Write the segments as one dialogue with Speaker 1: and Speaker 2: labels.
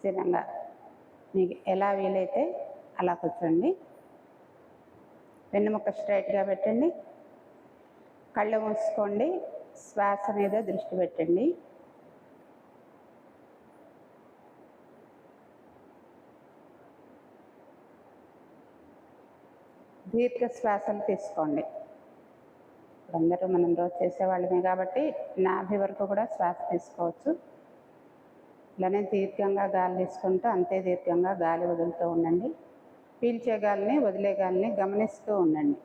Speaker 1: స్థిరంగా మీకు ఎలా వీలైతే అలా కూర్చోండి. వెన్నుముక్క స్ట్రైట్గా పెట్టండి. కళ్ళు మూసుకోండి. శ్వాస మీద దృష్టి పెట్టండి. దీర్ఘ శ్వాసలు తీసుకోండి. అందరూ మనం రోజు చేసేవాళ్ళమే కాబట్టి నాభి వరకు కూడా శ్వాస తీసుకోవచ్చు. ఇలానే దీర్ఘంగా గాలి తీసుకుంటూ అంతే దీర్ఘంగా గాలి వదులుతూ ఉండండి. పీల్చే గాలిని వదిలే గాలిని గమనిస్తూ ఉండండి.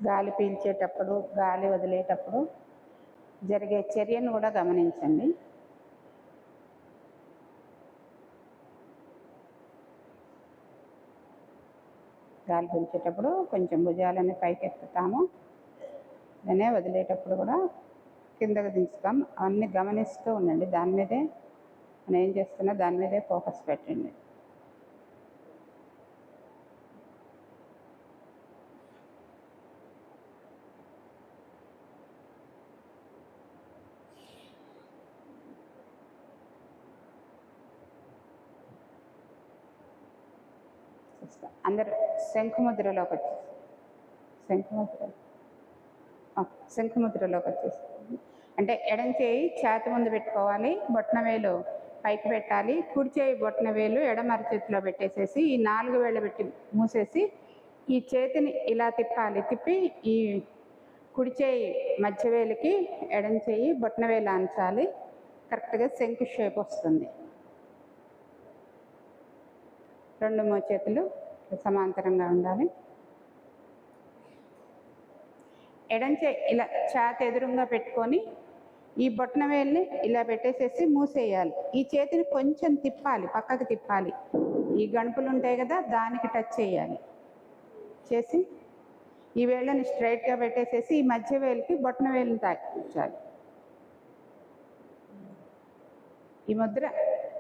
Speaker 1: గాలి పీల్చేటప్పుడు గాలి వదిలేటప్పుడు జరిగే చర్యను కూడా గమనించండి. గాలి పీల్చేటప్పుడు కొంచెం భుజాలని పైకెత్తుతాము, దాన్నే వదిలేటప్పుడు కూడా కిందకు దించుతాం. అవన్నీ గమనిస్తూ ఉండండి. దాని మీదే మనం ఏం చేస్తున్నా దాని మీదే ఫోకస్ పెట్టండి. అందరు శంఖుముద్రలోకి వచ్చేసి శంఖుముద్రలోకి వచ్చేసి అంటే ఎడం చేయి ఛాతి ముందు పెట్టుకోవాలి, బొట్టన వేలు పైకి పెట్టాలి, కుడి చేయి బొట్టన వేలు ఎడమ అరచేతిలో పెట్టేసేసి ఈ 4 వేళ్ళు పెట్టి మూసేసి ఈ చేతిని ఇలా తిప్పాలి. తిప్పి ఈ కుడి చేయి మధ్య వేలుకి ఎడం చేయి బొట్టన వేలు ఆంచాలి. కరెక్ట్గా శంకు షేప్ వస్తుంది. 2 మోచేతులు సమాంతరంగా ఉండాలి. ఎడం చేయి ఇలా ఛాతి ఎదురుగా పెట్టుకొని ఈ బొట్టన వేలుని ఇలా పెట్టేసేసి మూసేయాలి. ఈ చేతిని కొంచెం తిప్పాలి, పక్కకి తిప్పాలి. ఈ గణుపులు ఉంటాయి కదా, దానికి టచ్ చేయాలి. చేసి ఈ వేళ్ళని స్ట్రైట్గా పెట్టేసేసి ఈ మధ్య వేలుకి బొట్టన వేలుని తాకించాలి. ఈ ముద్ర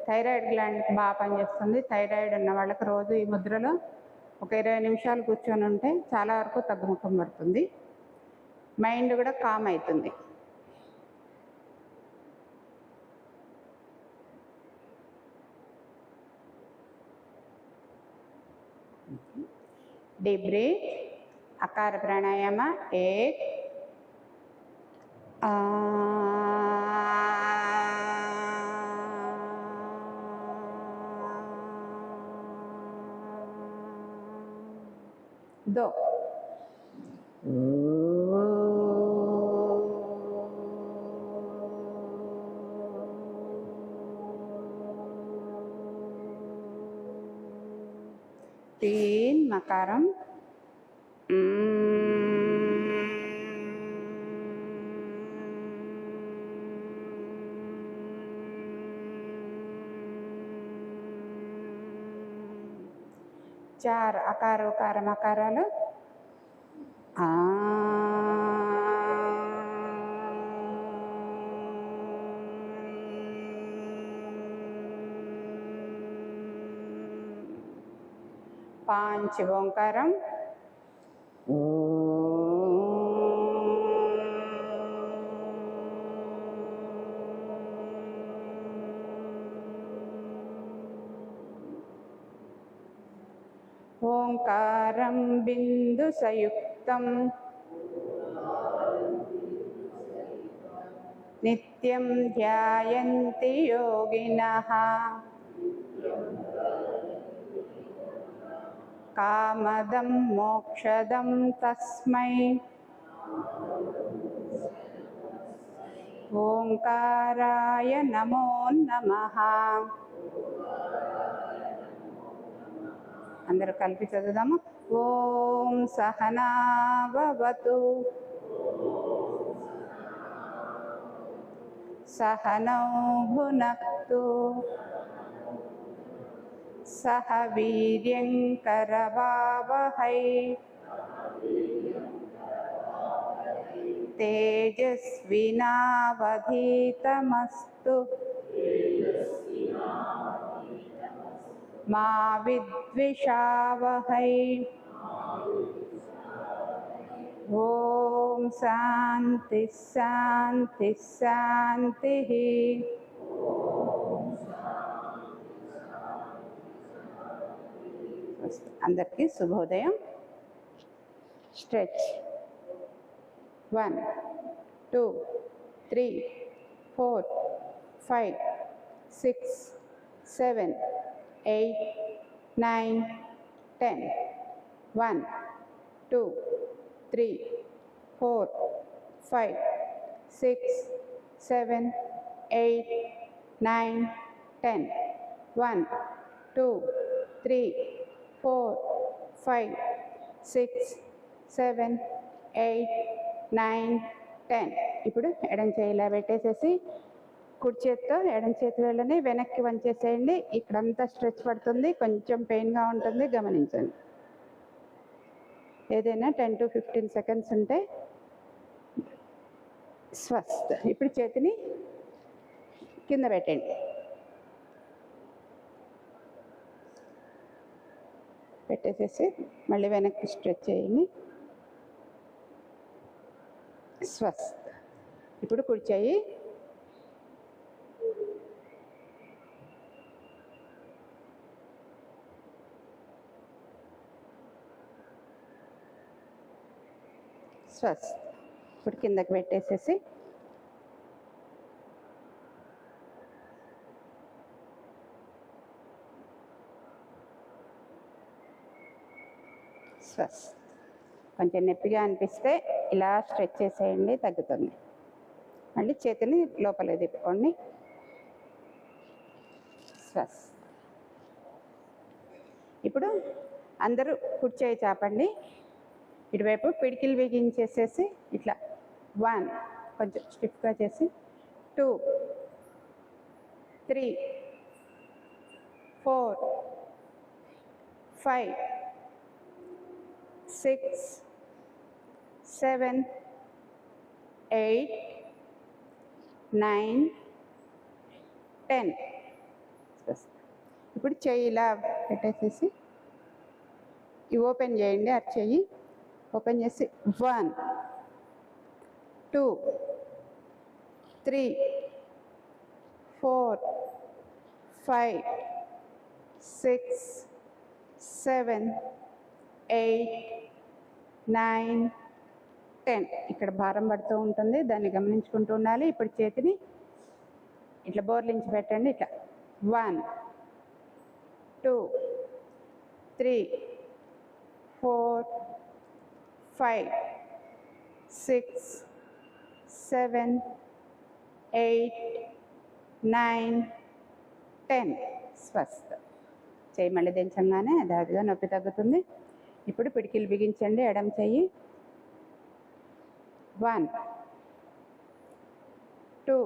Speaker 1: థైరాయిడ్ గ్లాండ్కి బాగా పనిచేస్తుంది. థైరాయిడ్ ఉన్న వాళ్ళకి రోజు ఈ ముద్రలో ఒక 20 నిమిషాలు కూర్చొని ఉంటే చాలా వరకు తగ్గుముఖం పడుతుంది. మైండ్ కూడా కామ్ అవుతుంది. డీప్ బ్రీత్, అకార ప్రాణాయామ. 1 2 3 మకారం. 4 అకార ఉకార మకారాలు. पांच ओंकारम ओंकारं बिंदु संयुक्तं नित्यं ध्यायन्ति योगिनः कामदं मोक्षदं तस्मै ओंकाराय नमो नमः। अंदर कल्पि चदुदामु। ओम सहना भवतु सहनौ भुनक्तु सह वीर्यं करवावहै तेजस्विनावधीतमस्तु मा विद्विषावहै। ओम शांति शांति शांति। అందరికీ శుభోదయం. స్ట్రెచ్ 1 2 3 4 5 6 7 8 9 10. 1 2 3 4 5 6 7 8 9 10. 1 2 3 4 5 6 7 8 9 10. ఇప్పుడు ఎడం చేయి ఇలా పెట్టేసేసి కుడి చేతితో ఎడం చేతి వేళ్ళని వెనక్కి వంచేసేయండి. ఇక్కడంతా స్ట్రెచ్ పడుతుంది, కొంచెం పెయిన్గా ఉంటుంది, గమనించండి. ఏదైనా 10 to 15 seconds ఉంటే స్వస్థ. ఇప్పుడు చేతిని కింద పెట్టండి. పెట్టేసేసి మళ్ళీ వెనక్కి స్ట్రెచ్ చేయండి. స్వస్థ. ఇప్పుడు కుడి చేయి స్వస్థ. ఇప్పుడు కిందకి పెట్టేసేసి స్వస్థ. కొంచెం నొప్పిగా అనిపిస్తే ఇలా స్ట్రెచ్ చేసేయండి, తగ్గుతుంది. మళ్ళీ చేతిని లోపలికి తిప్పుకోండి. స్వస్థ. ఇప్పుడు అందరూ కుడి చేయి చాపండి. ఇటువైపు పిడికిలు బిగించేసేసి ఇట్లా 1 కొంచెం స్టిఫ్గా చేసి 2 3 4 5 6 7 8 9 10. ఇప్పుడు చెయ్యి ఇలా పెట్టేసేసి ఇవి ఓపెన్ చేయండి. అది చెయ్యి ఓపెన్ చేసి 1 2 3 4 5 6 7 8 9 10. ఇక్కడ భారం పడుతూ ఉంటుంది, దాన్ని గమనించుకుంటూ ఉండాలి. ఇప్పుడు చేతిని ఇట్లా బోర్లించి పెట్టండి. ఇట్లా 1 2 3 4 5 6 7 8 9 10. స్వస్థ. చేయి మళ్ళీ దించంగానే దాదాగా నొప్పి తగ్గుతుంది. ఇప్పుడు పిడికిలు బిగించండి. ఎడం చెయ్యి 1 2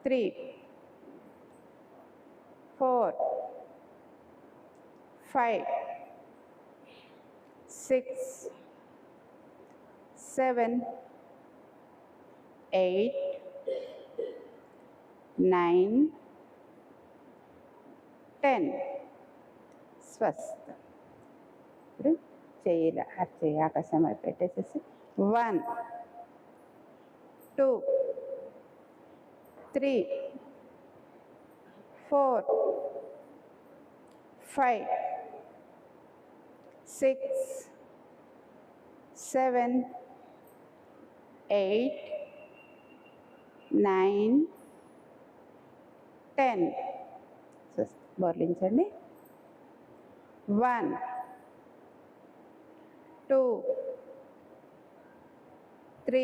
Speaker 1: 3 4 5 6 7 8 9 10. స్వస్థ. ఇప్పుడు చెయ్యి చెయ్యి ఆకాశం వైపు పెట్టేసేసి 1 2 3 4 5 6 7 8 9 10. బోర్లించండి. 1 2 3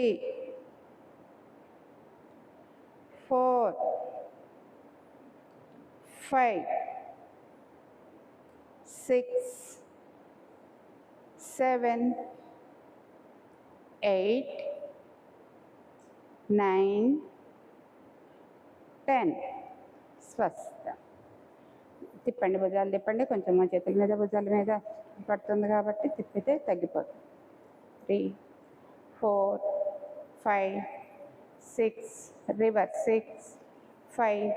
Speaker 1: 4 5 6 7 8 9 10. స్వస్థ. తిప్పండి, భుజాలు తిప్పండి. కొంచెం మా చేతుల మీద భుజాల మీద పడుతుంది కాబట్టి తిప్పితే తగ్గిపోతుంది. 3, 4, 5, 6, రివర్స్ 6, 5,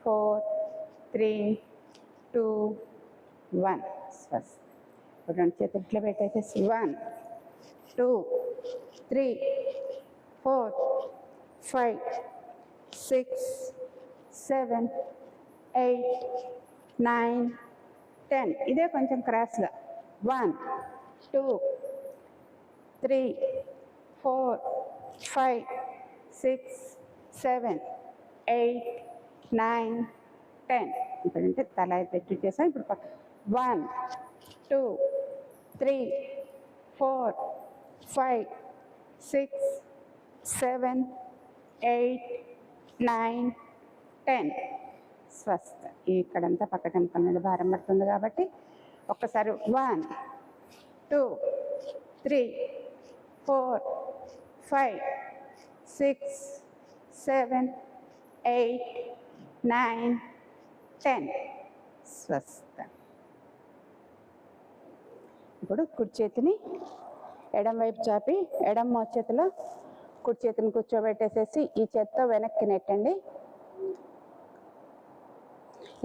Speaker 1: 4, 3, 2, 1. శ్వాస. ఇప్పుడు 2 చేతులు ఇట్లా పెట్టేసేసి 1, 2, 3, 4, 5, 6, 7, 8, 9, 10. ఇదే కొంచెం క్రాస్గా 1, 2, 3, 4, 5, 6, 7, 8, 9, 10. ఇప్పుడంటే తల పెట్టి చేసాం. ఇప్పుడు పక్క 1, 2, 3, 4, 5, 6, 7, 8, 9, 10. స్వస్థ. ఇక్కడంతా పక్క టెంపల్ మీద భారం పడుతుంది కాబట్టి ఒక్కసారి 1, 2, 3, 4, 5, 6, 7, 8, 9, 10. స్వస్థ. ఇప్పుడు కుడి చేతిని ఎడం వైపు చాపి ఎడం మోచేతిలో కుడి చేతిని కూర్చోబెట్టేసేసి ఈ చేత్తో వెనక్కి నెట్టండి.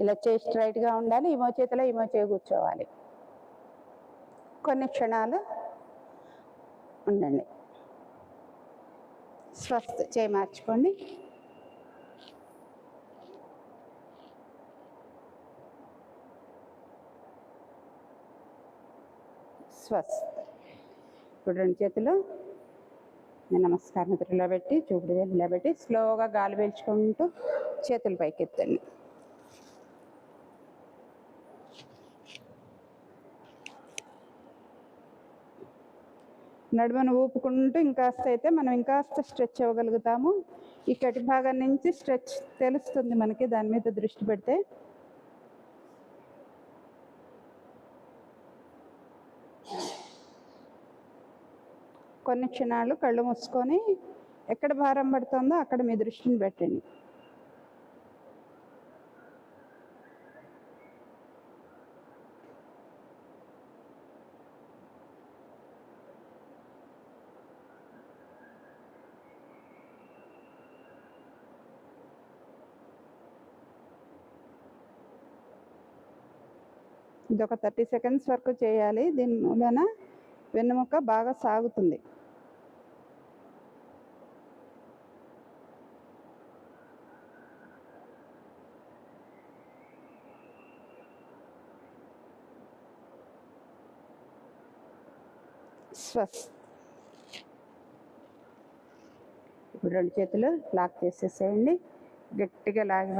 Speaker 1: ఇలా చేయి స్ట్రైట్గా ఉండాలి. ఈ మోచేతిలో ఈ మోచేయి కూర్చోవాలి. కొన్ని క్షణాలు ఉండండి. స్వస్థ. చేయి మార్చుకోండి. స్వస్థ. ఇప్పుడు 2 చేతులు నమస్కార ముద్రలో పెట్టి చూపుడు వేలు ఇలా పెట్టి స్లోగా గాలి పీల్చుకుంటూ చేతులు పైకి ఎత్తండి. నడుమను ఊపుకుంటూ ఇంకాస్త అయితే మనం ఇంకాస్త స్ట్రెచ్ అవ్వగలుగుతాము. ఈ కటి భాగం నుంచి స్ట్రెచ్ తెలుస్తుంది మనకి, దాని మీద దృష్టి పెడితే. కొన్ని క్షణాలు కళ్ళు మూసుకొని ఎక్కడ భారం పడుతుందో అక్కడ మీ దృష్టిని పెట్టండి. ఇదొక 30 సెకండ్స్ వరకు చేయాలి. దీని మూలన వెన్నుముక్క బాగా సాగుతుంది. స్వస్థ. ఇప్పుడు 2 చేతులు లాక్ చేసేసేయండి. గట్టిగా లాగి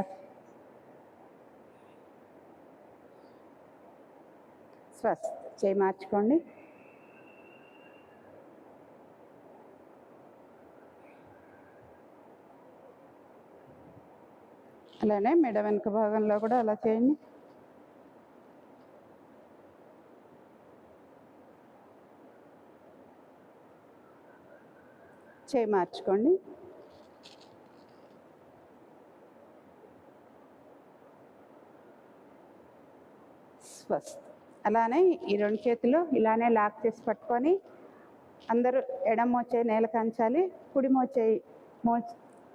Speaker 1: స్వస్థ. చేయి మార్చుకోండి. అలానే మెడ వెనుక భాగంలో కూడా అలా చేయండి. చేయి మార్చుకోండి. స్వస్థ. అలానే ఈ 2 చేతులు ఇలానే లాక్ చేసి పట్టుకొని అందరూ ఎడమ మోచేయి నేల కంచాలి, కుడి మోచేయి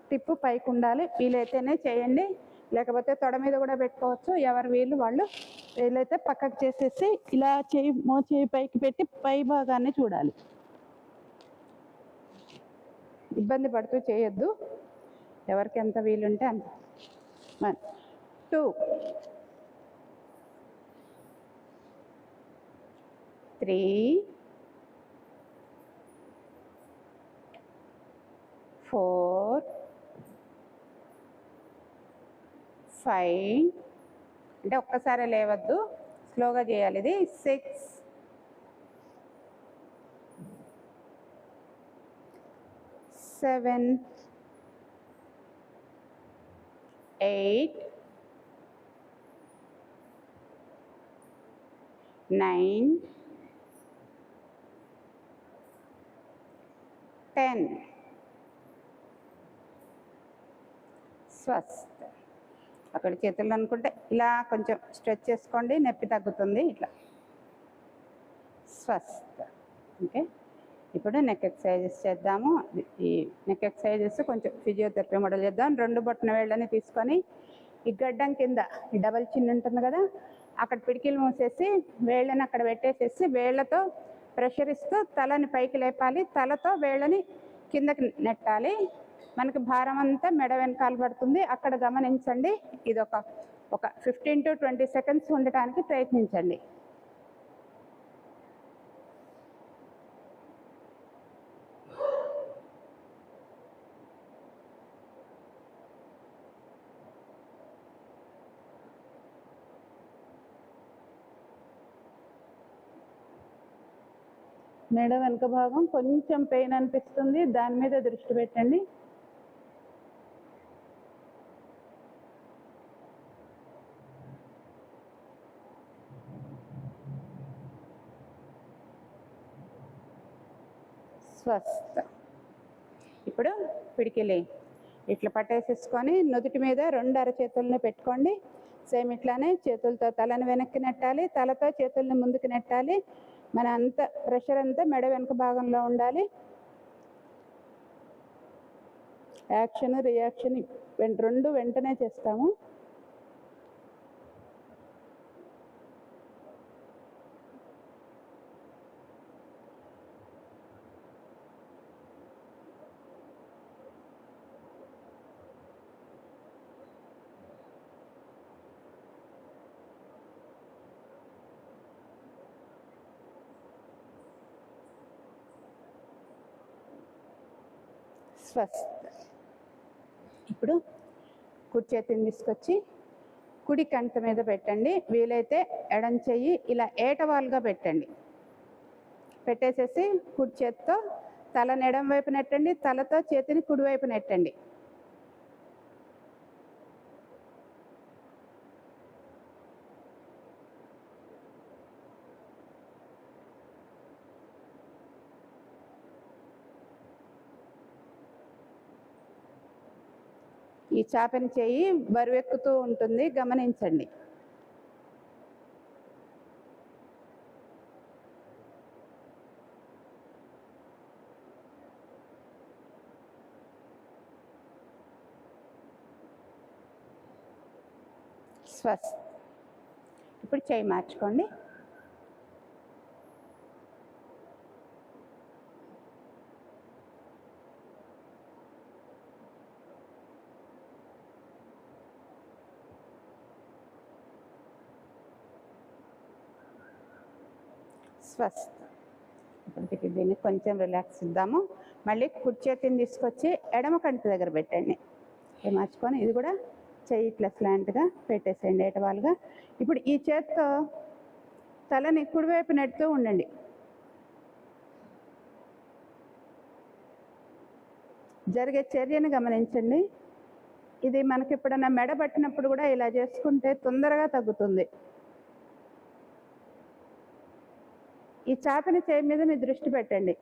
Speaker 1: టిప్పు పైకి ఉండాలి. వీలైతేనే చేయండి, లేకపోతే తొడ మీద కూడా పెట్టుకోవచ్చు. ఎవరు వాళ్ళు వీలైతే పక్కకు చేసేసి ఇలా మోచేయి పైకి పెట్టి పై భాగాన్ని చూడాలి. ఇబ్బంది పడుతూ చేయొద్దు, ఎవరికి ఎంత వీలుంటే అంత. 1, 2, 3, 4, 5. అంటే ఒక్కసారి లేవద్దు, స్లోగా చేయాలి ఇది. 6, 7, 8, 9, 10. స్వస్థ. అక్కడ చేతులు అనుకుంటే ఇలా కొంచెం స్ట్రెచ్ చేసుకోండి, నొప్పి తగ్గుతుంది. ఇట్లా స్వస్థ. ఓకే, ఇప్పుడు నెక్ ఎక్సర్సైజెస్ చేద్దాము. ఈ నెక్ ఎక్సర్సైజెస్ కొంచెం ఫిజియోథెరపీ మోడల్ చేద్దాం. 2 బొట్టన వేళ్ళని తీసుకొని ఈ గడ్డం కింద ఈ డబల్ చిన్ ఉంటుంది కదా, అక్కడ పిడికిలు మూసేసి వేళ్ళని అక్కడ పెట్టేసేసి వేళ్ళతో ప్రెషర్ ఇస్తూ తలని పైకి లేపాలి. తలతో వేళ్ళని కిందకి నెట్టాలి. మనకి భారం అంతా మెడ వెనకాల పడుతుంది. అక్కడ గమనించండి. ఇది ఒక 15 to 20 సెకండ్స్ ఉండటానికి ప్రయత్నించండి. మెడ వెనుక భాగం కొంచెం పెయిన్ అనిపిస్తుంది, దాని మీద దృష్టి పెట్టండి. స్వస్థ. ఇప్పుడు పిడికిలి ఇట్లా పట్టేసేసుకొని నుదుటి మీద 2 అరచేతుల్ని పెట్టుకోండి. సేమ్ ఇట్లానే చేతులతో తలని వెనక్కి నెట్టాలి, తలతో చేతుల్ని ముందుకు నెట్టాలి. మన అంత ప్రెషర్ అంతా మెడ వెనుక భాగంలో ఉండాలి. యాక్షన్ రియాక్షన్ 2 వెంటనే చేస్తాము. స్వస్థ. ఇప్పుడు కుడి చేతిని తీసుకొచ్చి కుడి కంట మీద పెట్టండి. వీలైతే ఎడం చెయ్యి ఇలా ఏటవాలుగా పెట్టండి. పెట్టేసేసి కుడి చేతితో తలని ఎడం వైపు నెట్టండి, తలతో చేతిని కుడివైపు నెట్టండి. ఈ చాపని చేయి బరువెక్కుతూ ఉంటుంది, గమనించండి. స్వస్థ. ఇప్పుడు చేయి మార్చుకోండి. స్వస్థ. ఇప్పటికి దీన్ని కొంచెం రిలాక్స్ ఇద్దాము. మళ్ళీ కుడి చేతిని తీసుకొచ్చి ఎడమ కంటి దగ్గర పెట్టండి. మార్చుకొని ఇది కూడా చెయ్యి ఇట్లా స్లాంట్గా పెట్టేసేయండి, ఏటవాలుగా. ఇప్పుడు ఈ చేత్తో తలని కుడివైపు నెడుతూ ఉండండి. జరిగే చర్యను గమనించండి. ఇది మనకి ఎప్పుడన్నా మెడ పట్టినప్పుడు కూడా ఇలా చేసుకుంటే తొందరగా తగ్గుతుంది. ఈ చాపని చేయి మీద మీ దృష్టి పెట్టండి.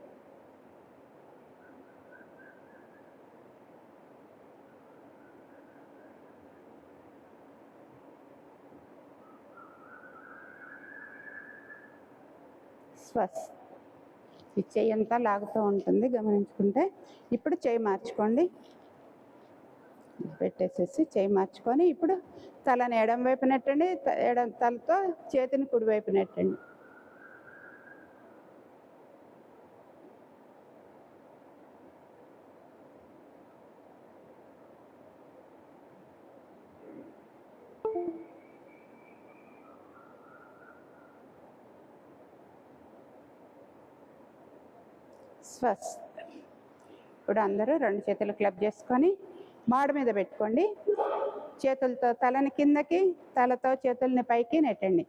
Speaker 1: స్వస్థ. ఈ చెయ్యి అంతా లాగుతూ ఉంటుంది, గమనించుకుంటే. ఇప్పుడు చెయ్యి మార్చుకోండి. పెట్టేసేసి చెయ్యి మార్చుకొని ఇప్పుడు తలని ఎడం వైపు నెట్టండి, తలతో చేతిని కుడివైపు నెట్టండి. స్వస్థ. ఇప్పుడు అందరూ 2 చేతులు క్లబ్ చేసుకొని మాడు మీద పెట్టుకోండి. చేతులతో తలని కిందకి, తలతో చేతుల్ని పైకి నెట్టండి.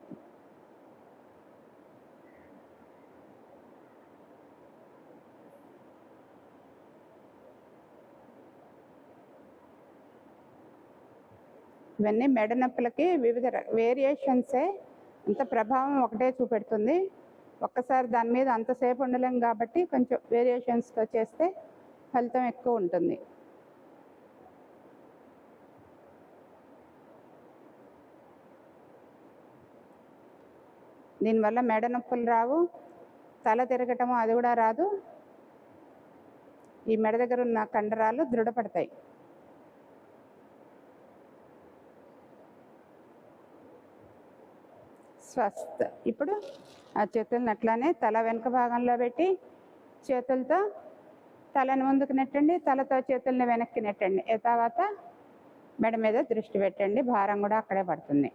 Speaker 1: ఇవన్నీ మెడ నొప్పులకి వివిధ వేరియేషన్సే, అంత ప్రభావం ఒకటే చూపెడుతుంది. ఒక్కసారి దాని మీద అంతసేపు ఉండలేం కాబట్టి కొంచెం వేరియేషన్స్తో చేస్తే ఫలితం ఎక్కువ ఉంటుంది. దీనివల్ల మెడ నొప్పులు రావు, తల తిరగటము అది కూడా రాదు. ఈ మెడ దగ్గర ఉన్న కండరాలు దృఢపడతాయి. స్వస్థ. ఇప్పుడు ఆ చేతులను అట్లానే తల వెనుక భాగంలో పెట్టి చేతులతో తలను ముందుకు నెట్టండి, తలతో చేతుల్ని వెనక్కి నెట్టండి. తర్వాత మెడ మీద దృష్టి పెట్టండి, భారం కూడా అక్కడే పడుతుంది.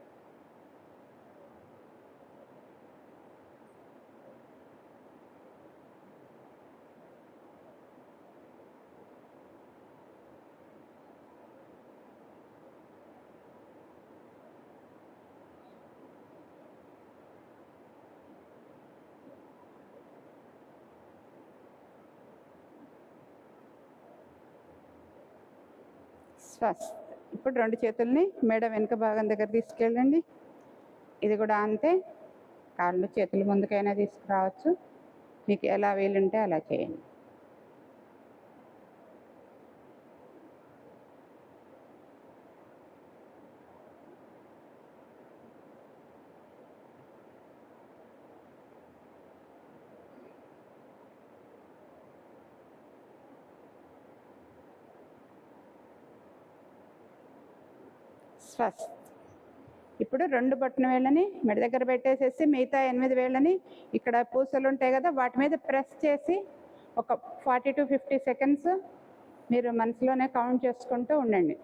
Speaker 1: స్వస్థ. ఇప్పుడు 2 చేతుల్ని మెడ వెనుక భాగం దగ్గర తీసుకెళ్ళండి. ఇది కూడా అంతే. కాళ్ళు చేతులు ముందుకైనా తీసుకురావచ్చు, మీకు ఎలా వీలుంటే అలా చేయండి. స్వస్థ. ఇప్పుడు 2 బొటన వేళ్ళని మెడ దగ్గర పెట్టేసేసి మిగతా 8 వేళ్ళని ఇక్కడ పూసలు ఉంటాయి కదా, వాటి మీద ప్రెస్ చేసి ఒక 40 to 50 seconds మీరు మనసులోనే కౌంట్ చేసుకుంటూ ఉండండి.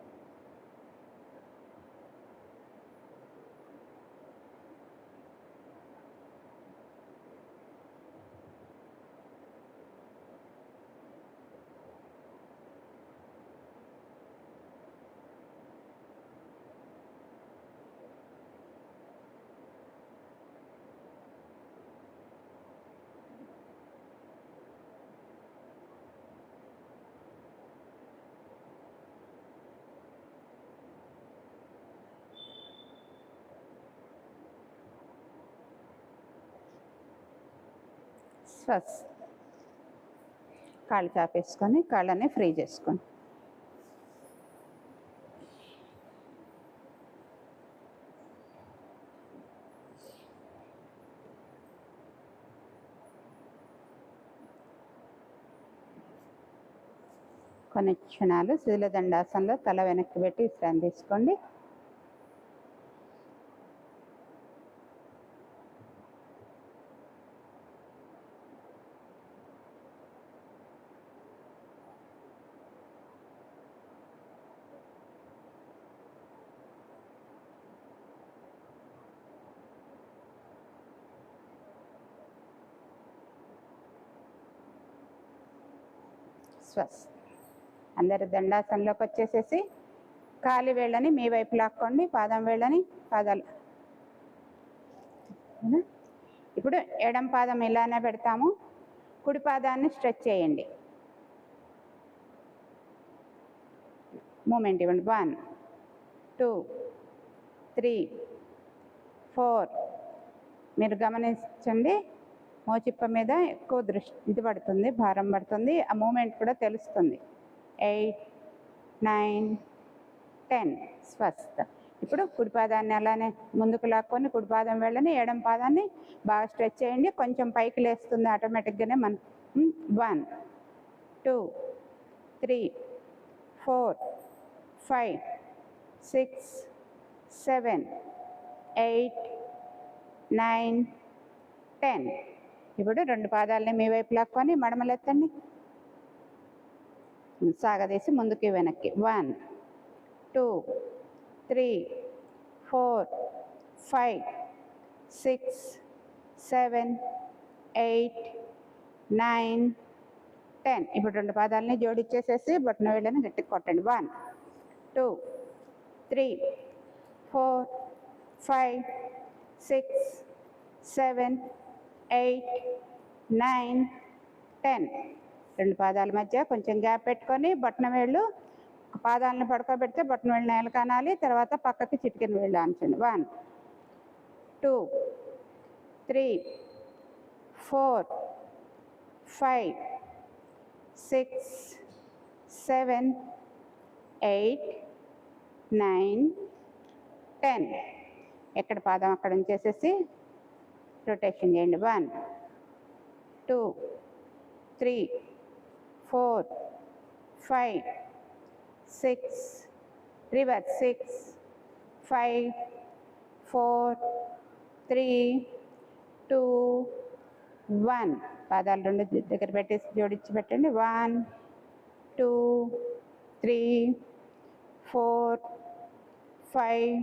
Speaker 1: స్వస్థ. కాళ్ళు చాపేసుకొని కాళ్ళని ఫ్రీ చేసుకోండి. కొన్ని క్షణాలు శూలదండాసనలో తల వెనక్కి పెట్టి విశ్రాంతి తీసుకోండి. స్వస్థ. అందరు దండాసనలోకి వచ్చేసేసి కాలి వేళ్ళని మీ వైపు లాక్కోండి, పాదం వేళ్ళని పాదాలు. ఇప్పుడు ఎడం పాదం ఇలానే పెడతాము, కుడి పాదాన్ని స్ట్రెచ్ చేయండి. మూమెంట్ ఇవ్వండి. 1 2 3 4. మీరు గమనించండి, మోచిప్ప మీద ఎక్కువ ఇది పడుతుంది, భారం పడుతుంది, ఆ మూమెంట్ కూడా తెలుస్తుంది. 8 9 10. స్వస్థ. ఇప్పుడు కుడి పాదాన్ని అలానే ముందుకు లాక్కొని కుడి పాదం వెళ్ళని ఎడం పాదాన్ని బాగా స్ట్రెచ్ చేయండి, కొంచెం పైకి లేస్తుంది ఆటోమేటిక్గానే మన. 1 2 3 4 5 6 7 8 9 10. ఇప్పుడు 2 పాదాలని మీ వైపు లాక్కొని మడమలెత్తండి, సాగదీసి ముందుకి వెనక్కి. 1 2 3 4 5 6 7 8 9 10. ఇప్పుడు 2 పాదాలని జోడిచ్చేసేసి బొటన వేళ్ళని గట్టిగా కొట్టండి. 1 2 3 4 5 6 7 8 9 10. 2 పాదాల మధ్య కొంచెం గ్యాప్ పెట్టుకొని బొటన వేళ్ళు పాదాలను పడుకోబెడితే బొటన వేళ్ళు నేల కానాలి, తర్వాత పక్కకి చిటికెన వేళ్ళు ఆంచండి. 1 2 3 4 5 6 7 8 9 10. ఎక్కడ పాదం అక్కడ ఉంచేసేసి రొటేషన్ చేయండి. 1 2 3 4 5 6 రివర్స్ 6 5 4 3 2 1 పాదాలు రెండు దగ్గర పెట్టేసి జోడించి పెట్టండి. 1 2 3 4 5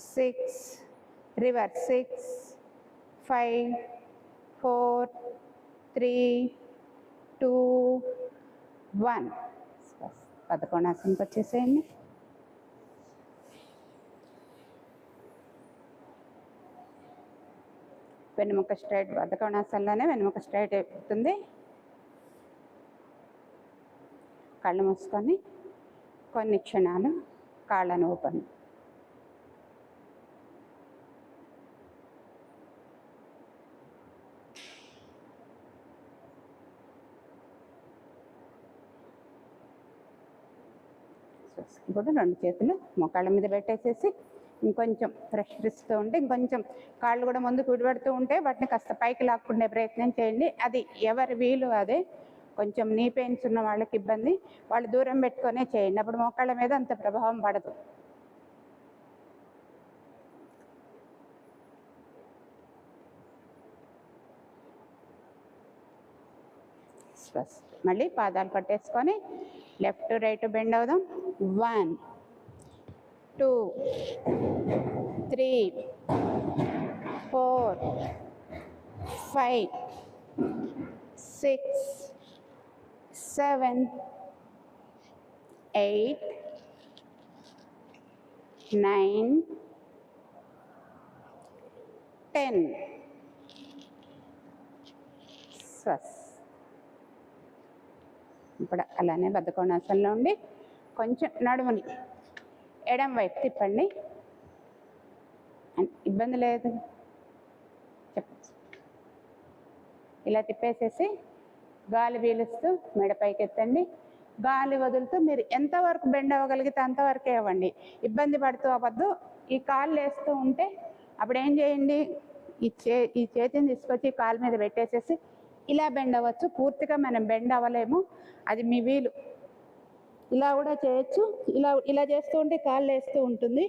Speaker 1: 6 రివర్స్ 6 5 4 3 2 1 పదకొండాసనకి వచ్చేసేయండి. వెన్నుముక స్ట్రైట్, పదకొండాసనలోనే వెన్నుముక స్ట్రైట్ అయిపోతుంది. కళ్ళు మూసుకొని కొన్ని క్షణాలు కాళ్ళను ఊపండి. ఇప్పుడు రెండు చేతులు మోకాళ్ళ మీద పెట్టేసేసి ఇంకొంచెం ప్రెషర్ ఇస్తూ ఉంటే, ఇంకొంచెం కాళ్ళు కూడా ముందుకు విడిపెడుతూ ఉంటే వాటిని కాస్త పైకి లాక్కుండే ప్రయత్నం చేయండి. అది ఎవరి వీలు అదే. కొంచెం నీ పెయిన్స్ ఉన్న వాళ్ళకి ఇబ్బంది, వాళ్ళు దూరం పెట్టుకొనే చేయండి. అప్పుడు మోకాళ్ళ మీద అంత ప్రభావం పడదు. మళ్ళీ పాదాలు పట్టేసుకొని లెఫ్ట్ రైట్ బెండ్ అవుదాం. 1 2 3 4 5 6 7 8 9 10 ఇప్పుడు అలానే బద్ధకోణాసనంలో ఉండి కొంచెం నడుముని ఎడం వైపు తిప్పండి. ఇబ్బంది లేదు, చెప్పచ్చు. ఇలా తిప్పేసేసి గాలి పీలుస్తూ మెడ పైకి ఎత్తండి. గాలి వదులుతూ మీరు ఎంతవరకు బెండ్ అవ్వగలిగితే అంతవరకే అవ్వండి. ఇబ్బంది పడుతూ అవ్వద్దు. ఈ కాళ్ళు వేస్తూ ఉంటే అప్పుడు ఏం చేయండి, ఈ చేతిని తీసుకొచ్చి కాలు మీద పెట్టేసేసి ఇలా బెండ్ అవ్వచ్చు. పూర్తిగా మనం బెండ్ అవ్వలేము, అది మీ వీలు. ఇలా కూడా చేయొచ్చు. ఇలా చేస్తూ ఉంటే కాళ్ళు వేస్తూ ఉంటుంది.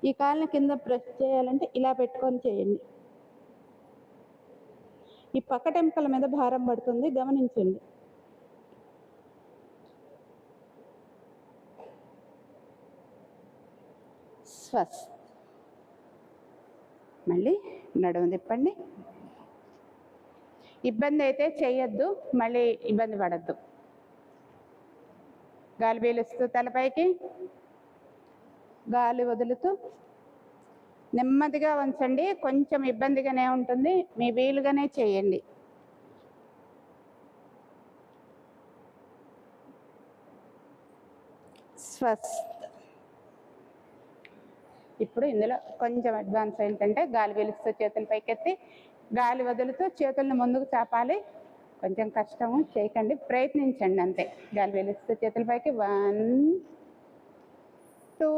Speaker 1: ఈ కాళ్ళని కింద ప్రెస్ చేయాలంటే ఇలా పెట్టుకొని చేయండి. ఈ పక్కటెంకల మీద భారం పడుతుంది, గమనించండి. మళ్ళీ నడుము తిప్పండి. ఇబ్బంది అయితే చేయొద్దు, మళ్ళీ ఇబ్బంది పడద్దు. గాలి పీలుస్తూ తలపైకి, గాలి వదులుతూ నెమ్మదిగా ఉంచండి. కొంచెం ఇబ్బందిగానే ఉంటుంది, మీ వీలుగానే చేయండి. ఇప్పుడు ఇందులో కొంచెం అడ్వాన్స్ ఏంటంటే గాలి పీలుస్తూ చేతులు పైకెత్తి, గాలి వదులుతూ చేతులను ముందుకు చాపాలి. కొంచెం కష్టము, చేయకండి, ప్రయత్నించండి అంతే. గాలి పీలుస్తూ చేతుల పైకి 1 2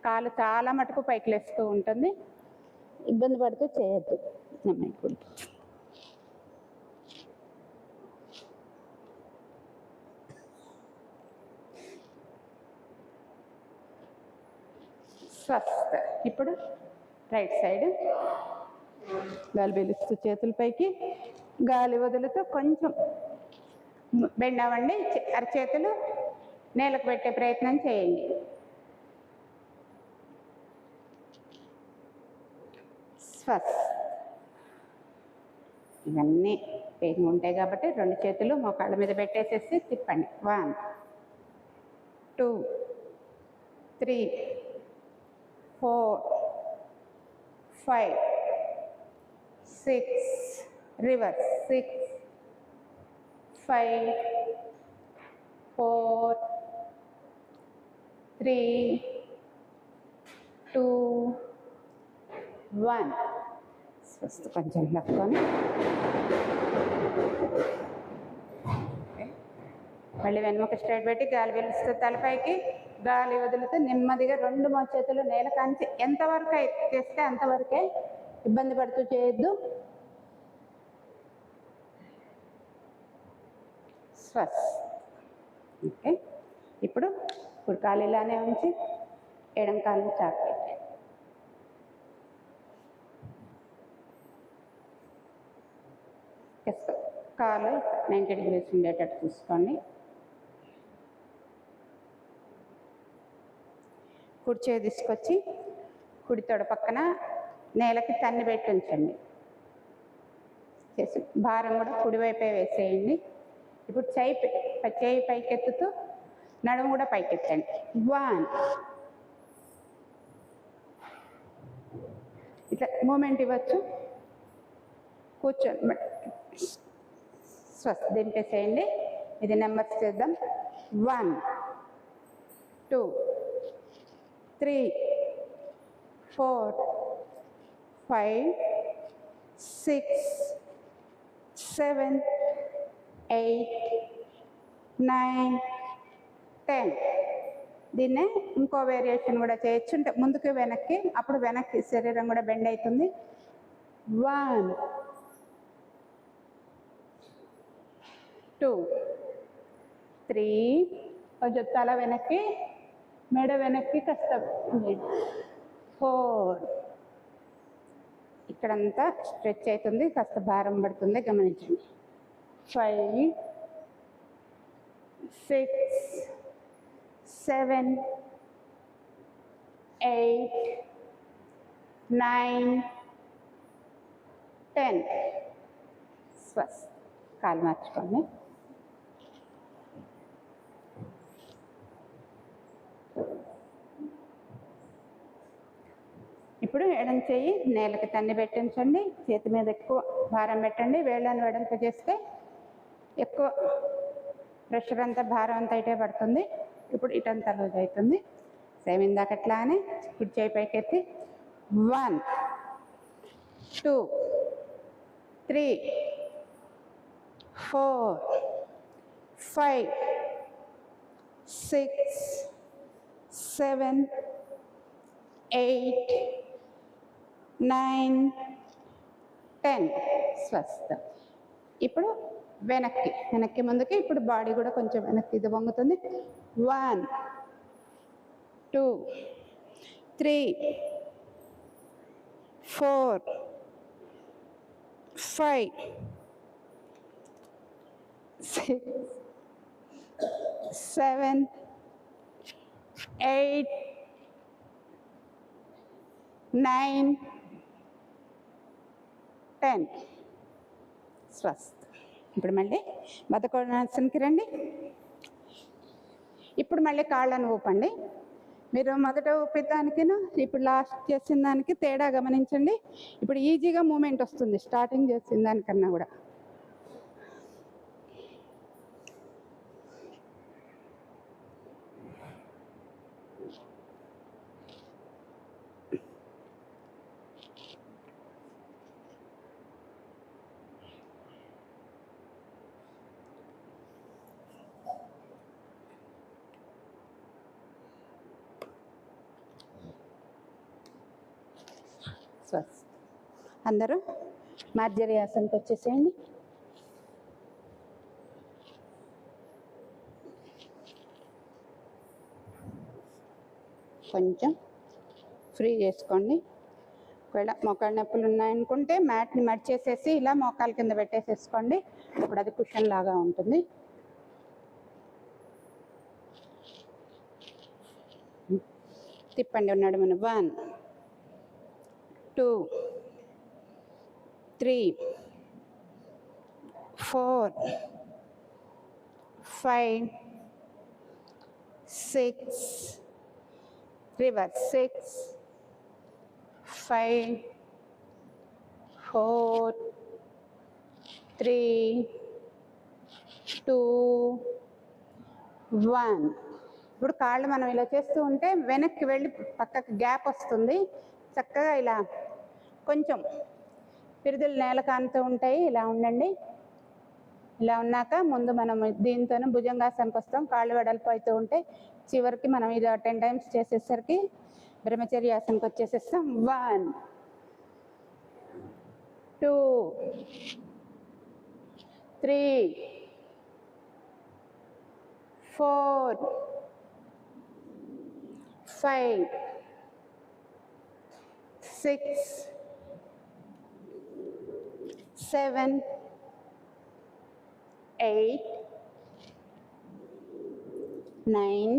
Speaker 1: కాలు చాలా మటుకు పైకి లేస్తూ ఉంటుంది, ఇబ్బంది పడుతూ చేయొద్దు. ఇప్పుడు రైట్ సైడ్ గాలి పీలుస్తూ చేతుల పైకి, గాలి వదులుతూ కొంచెం బెండ్ అవ్వండి. అరచేతులు నేలకు పెట్టే ప్రయత్నం చేయండి. ఇవన్నీ పెయిన్ ఉంటాయి కాబట్టి రెండు చేతులు మోకాళ్ళ మీద పెట్టేసేసి తిప్పండి. 1 2 3 4 5 6 రివర్స్ 6 5 4 3 2 1 కొంచెం లక్కొని మళ్ళీ వెనుముక స్ట్రైట్ పెట్టి గాలి పీలుస్తూ తలపైకి, గాలి వదిలితే నెమ్మదిగా రెండు మోచేతులు నేల కాంచి ఎంతవరకు చేస్తే అంతవరకే, ఇబ్బంది పడుతూ చేయొద్దు. శ్వాస. ఓకే, ఇప్పుడు కుడి కాలు ఇలానే ఉంచి ఎడం కాలు చాపు పెట్టండి. కాలు 90 degrees ఉండేటట్టు చూసుకోండి. కుడి చేయి తీసుకొచ్చి కుడి తొడ పక్కన నేలకి తన్ని పెట్టి ఉంచండి. చేసి భారం కూడా కుడివైపే వేసేయండి. ఇప్పుడు చేయి పైకెత్తుతూ నడుము కూడా పైకెత్తండి. 1 ఇట్లా మూమెంట్ ఇవ్వచ్చు. కూర్చొని శ్వాస దింపేసేయండి. ఇది నెంబర్స్ చేద్దాం. 1 2 3 4 5 6 7 8 9 10. దీన్నే ఇంకో వేరియేషన్ కూడా చేయొచ్చు. అంటే ముందుకు వెనక్కి, అప్పుడు వెనక్కి శరీరం కూడా బెండ్ అవుతుంది. 1 2 3 కొంచెం తల వెనక్కి, మెడ వెనక్కి కాస్త 4. ఇక్కడంతా స్ట్రెచ్ అవుతుంది, కాస్త భారం పడుతుంది, గమనించండి. 5 6 7 8 9 10. శ్వాస. కాలు మార్చుకోండి. ఇప్పుడు ఎడం చేయి నేలకి తన్ని పెట్టించండి. చేతి మీద ఎక్కువ భారం పెట్టండి. వేళ్ళని వెడల్పు చేస్తే ఎక్కువ ప్రెషర్ అంతా, భారం అంతా ఇటే పడుతుంది. ఇప్పుడు ఇటంతా లూజ్ అవుతుంది. సేమ్ ఇందాకట్లానే కుడి చేయి పైకెత్తి 1 2 3 4 5 6 7 8 9 10. స్వస్థ. ఇప్పుడు వెనక్కి ముందుకి. ఇప్పుడు బాడీ కూడా కొంచెం వెనక్కి ఇది వంగుతుంది. 1 2 3 4 5 6 7 8 9 10. స్వస్థ. ఇప్పుడు మళ్ళీ బద్ధకోణాసనకి రండి. ఇప్పుడు మళ్ళీ కాళ్ళను ఊపండి. మీరు మొదట ఊపేదానికి ఇప్పుడు లాస్ట్ చేసిన దానికి తేడా గమనించండి. ఇప్పుడు ఈజీగా మూమెంట్ వస్తుంది స్టార్టింగ్ చేసిన దానికన్నా కూడా. అందరూ మార్జరీ ఆసనకి వచ్చేసేయండి. కొంచెం ఫ్రీ చేసుకోండి. ఒకవేళ మోకాళ్ళ నొప్పులు ఉన్నాయనుకుంటే మ్యాట్ని మడిచేసేసి ఇలా మోకాల కింద పెట్టేసేసుకోండి. ఇప్పుడు అది కుషన్ లాగా ఉంటుంది. తిప్పండి నడుమును. 1 2 3 4 5 6 రివర్స్ 6 5 4 3 2 1. ఇప్పుడు కాళ్ళు మనం ఇలా చేస్తూ ఉంటే వెనక్కి వెళ్ళి పక్కకి గ్యాప్ వస్తుంది. చక్కగా ఇలా కొంచెం పిరుదులు నేల కానుతూ ఉంటాయి. ఇలా ఉండండి. ఇలా ఉన్నాక ముందు మనం దీంతోనే భుజంగాసనకి వస్తాం. కాళ్ళు వెడల్పు అవుతూ ఉంటే చివరికి మనం ఇది 10 టైమ్స్ చేసేసరికి బ్రహ్మచర్యాసనకి వచ్చేసేస్తాం. 1 2 3 4 5 6 7 8 9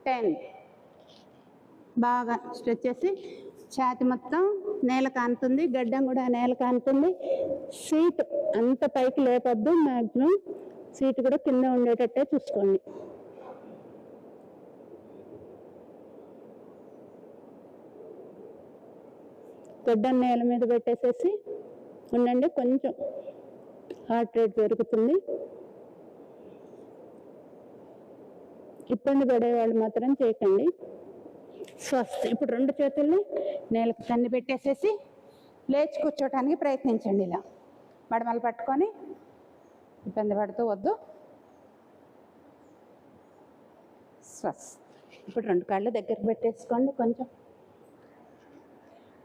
Speaker 1: 10. బాగా స్ట్రెచ్ చేసి ఛాతి మొత్తం నేల కానుతుంది, గడ్డం కూడా నేల కానుతుంది. సీట్ అంత పైకి లేపద్దు, మ్యాక్సిమం సీట్ కూడా కింద ఉండేటట్టే చూసుకోండి. గడ్డం నేల మీద పెట్టేసేసి ఉండండి. కొంచెం హార్ట్ రేట్ పెరుగుతుంది. ఇబ్బంది పడేవాళ్ళు మాత్రం చేయకండి. స్వస్థ. ఇప్పుడు 2 చేతుల్ని నేలకు తన్ని పెట్టేసేసి లేచి కూర్చోటానికి ప్రయత్నించండి. ఇలా మడమలు పట్టుకొని ఇబ్బంది పడుతూ వద్దు. స్వస్థ. ఇప్పుడు 2 కాళ్ళు దగ్గరికి పెట్టేసుకోండి. కొంచెం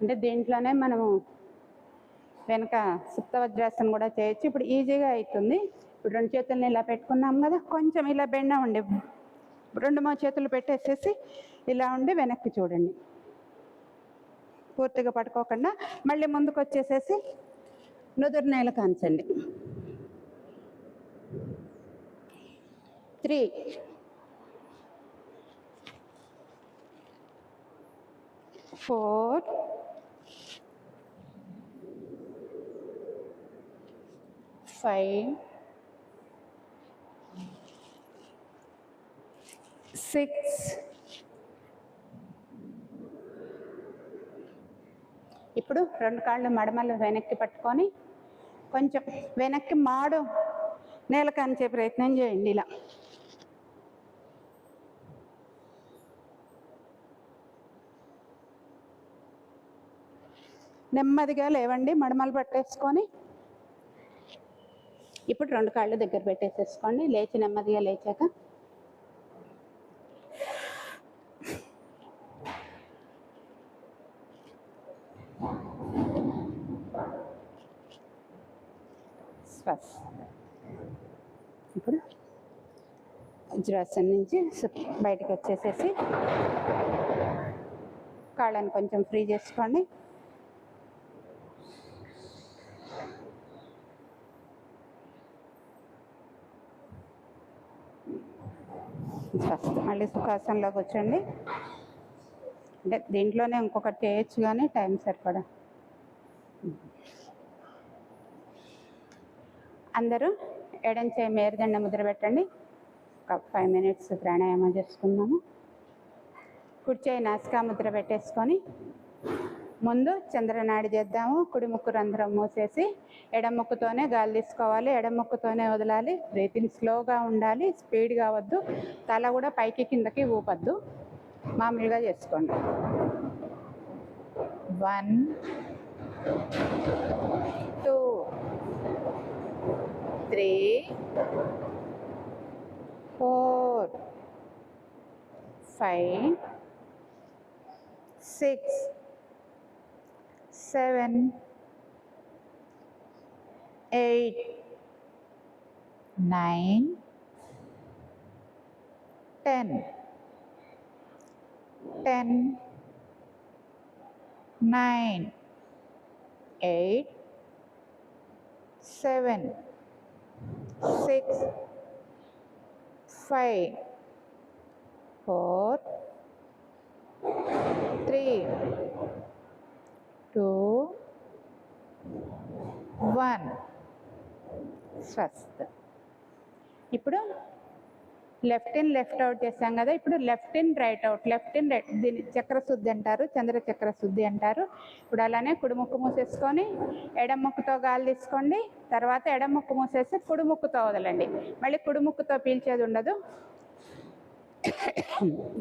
Speaker 1: అంటే దీంట్లోనే మనము వెనక సుప్త వజ్రాసనం కూడా చేయొచ్చు. ఇప్పుడు ఈజీగా అవుతుంది. ఇప్పుడు 2 చేతుల్ని ఇలా పెట్టుకున్నాం కదా, కొంచెం ఇలా బెండ ఉండి 2 చేతులు పెట్టేసేసి ఇలా ఉండి వెనక్కి చూడండి. పూర్తిగా పట్టుకోకుండా మళ్ళీ ముందుకు వచ్చేసేసి నుదురు నేల కాంచండి. 3 4 5 6 ఇప్పుడు 2 కాళ్ళు మడమలు వెనక్కి పట్టుకొని కొంచెం వెనక్కి మాడు నేల కాంచే ప్రయత్నం చేయండి. ఇలా నెమ్మదిగా లేవండి, మడమలు పట్టేసుకొని. ఇప్పుడు 2 కాళ్ళు దగ్గర పెట్టేసేసుకోండి. లేచి నెమ్మదిగా లేచాక శ్వాస. ఇప్పుడు వజ్రాసనం నుంచి బయటకు వచ్చేసేసి కాళ్ళని కొంచెం ఫ్రీ చేసుకోండి. మళ్ళీ సుఖాసనంలోకి వచ్చండి. అంటే దీంట్లోనే ఇంకొకటి చేయొచ్చు కానీ టైం సరిపడా. అందరూ ఎడం చేయి మేరుదండ ముద్ర పెట్టండి. ఒక 5 minutes ప్రాణాయామం చేసుకుందాము. కుడి చేయి నాసికా ముద్ర పెట్టేసుకొని ముందు చంద్రనాడి చేద్దాము. కుడి ముక్కు రంధ్రం మూసేసి ఎడం ముక్కుతోనే గాలి తీసుకోవాలి, ఎడం ముక్కుతోనే వదలాలి. బ్రీతింగ్ స్లోగా ఉండాలి, స్పీడ్ కావద్దు. తల కూడా పైకి కిందకి ఊపద్దు, మామూలుగా చేసుకోండి. 1 2 3 4 5 6 7 8 9 10 10 9 8 7 6 5 4 3 2 1. స్వస్థ. ఇప్పుడు లెఫ్ట్ ఇన్ లెఫ్ట్ అవుట్ చేసాం కదా, ఇప్పుడు left in right out. Left in right, దీన్ని చక్రశుద్ధి అంటారు, చంద్ర చక్రశుద్ధి అంటారు. ఇప్పుడు అలానే కుడి ముక్కు మూసేసుకొని ఎడం ముక్కుతో గాలి తీసుకోండి. తర్వాత ఎడం ముక్కు మూసేసి కుడి ముక్కుతో వదలండి. మళ్ళీ కుడి ముక్కుతో పీల్చేది ఉండదు.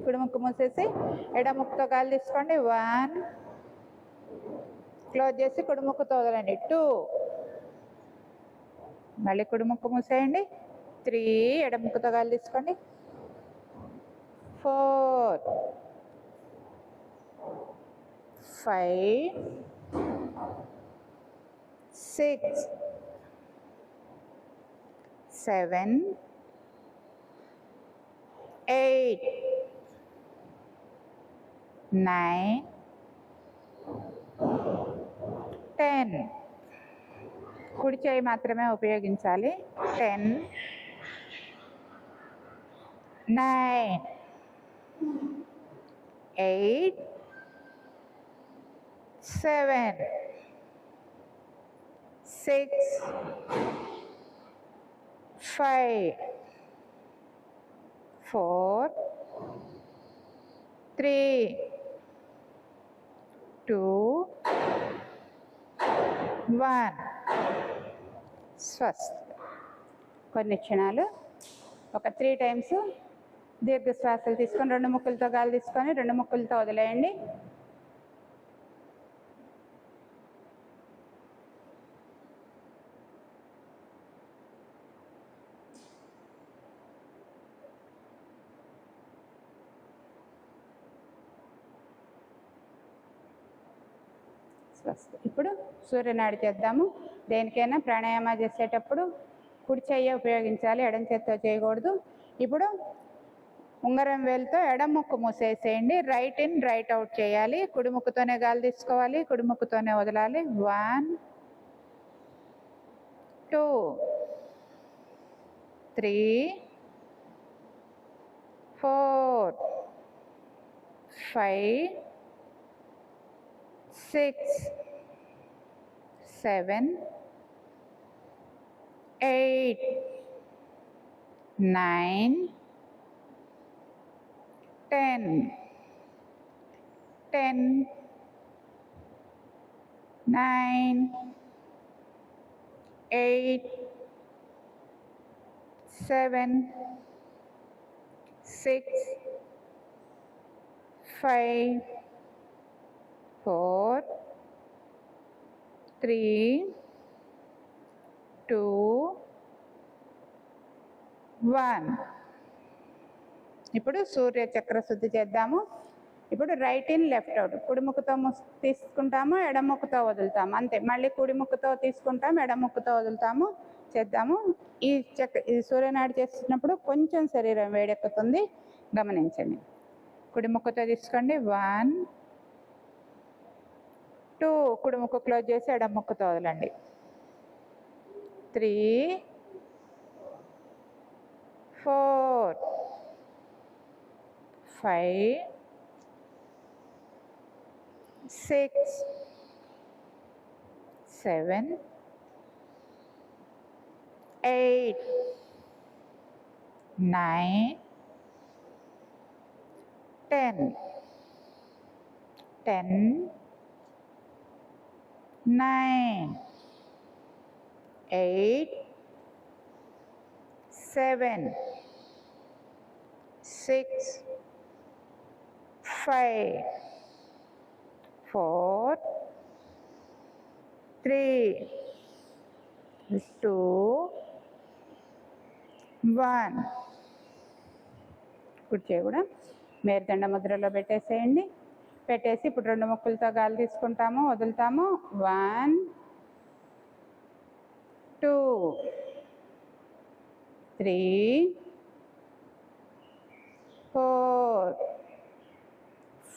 Speaker 1: కుడి ముక్కు మూసేసి ఎడం ముక్కుతో గాలి తీసుకోండి. 1, క్లోజ్ చేసి కుడి ముక్కుతో వదలండి. 2, మళ్ళీ కుడి ముక్కు మూసేయండి. 3, ఎడమ ముక్కుతో గాలి తీసుకోండి. 4, 5, 6, 7, 8, 9, 10. కుడి చేయి మాత్రమే ఉపయోగించాలి. 10, 9, 8, 7, 6, 5, 4, 3, 2, 1. స్వస్తి. కొన్ని క్షణాలు ఒక 3 టైమ్స్ దీర్ఘ శ్వాసలు తీసుకొని 2 ముక్కులతో గాలి తీసుకొని 2 ముక్కులతో వదిలేయండి. ఇప్పుడు సూర్యనాడి చేద్దాము. దేనికైనా ప్రాణాయామ చేసేటప్పుడు కుడి చెయ్యి ఉపయోగించాలి, ఎడం చేత్తో చేయకూడదు. ఇప్పుడు ఉంగరం వేలుతో ఎడం ముక్కు మూసేసేయండి. రైట్ ఇన్ రైట్ అవుట్ చేయాలి. కుడి ముక్కుతోనే గాలి తీసుకోవాలి, కుడి ముక్కుతోనే వదలాలి. 1, 2, 3, 4, 5, 6, 7, 8, 9, 10, 9, 8, 7, 6, 5, 4, 3, 2, 1. ఇప్పుడు సూర్య చక్ర శుద్ధి చేద్దాము. ఇప్పుడు రైట్ ఇన్ లెఫ్ట్ అవుట్. కుడి ముక్కుతో తీసుకుంటాము, ఎడం ముక్కుతో వదులుతాము. అంతే. మళ్ళీ కుడి ముక్కుతో తీసుకుంటాము, ఎడం ముక్కుతో వదులుతాము. చేద్దాము. ఈ సూర్యనాడి చేస్తున్నప్పుడు కొంచెం శరీరం వేడెక్కుతుంది, గమనించండి. కుడి ముక్కుతో తీసుకోండి. 1, 2, కుడి ముక్కు క్లోజ్ చేసి ఎడం ముక్కుతో వదలండి. 3, 4, 5, 6, 7, 8, 9, 10, 9, 8, 7, 6, 5, 4, 3, 2, 1. కుర్చీ కూడా మేరుదండ ముద్రలో పెట్టేసేయండి. పెట్టేసి ఇప్పుడు 2 ముక్కులతో గాలి తీసుకుంటాము, వదులుతాము. 1, 2, 3, 4,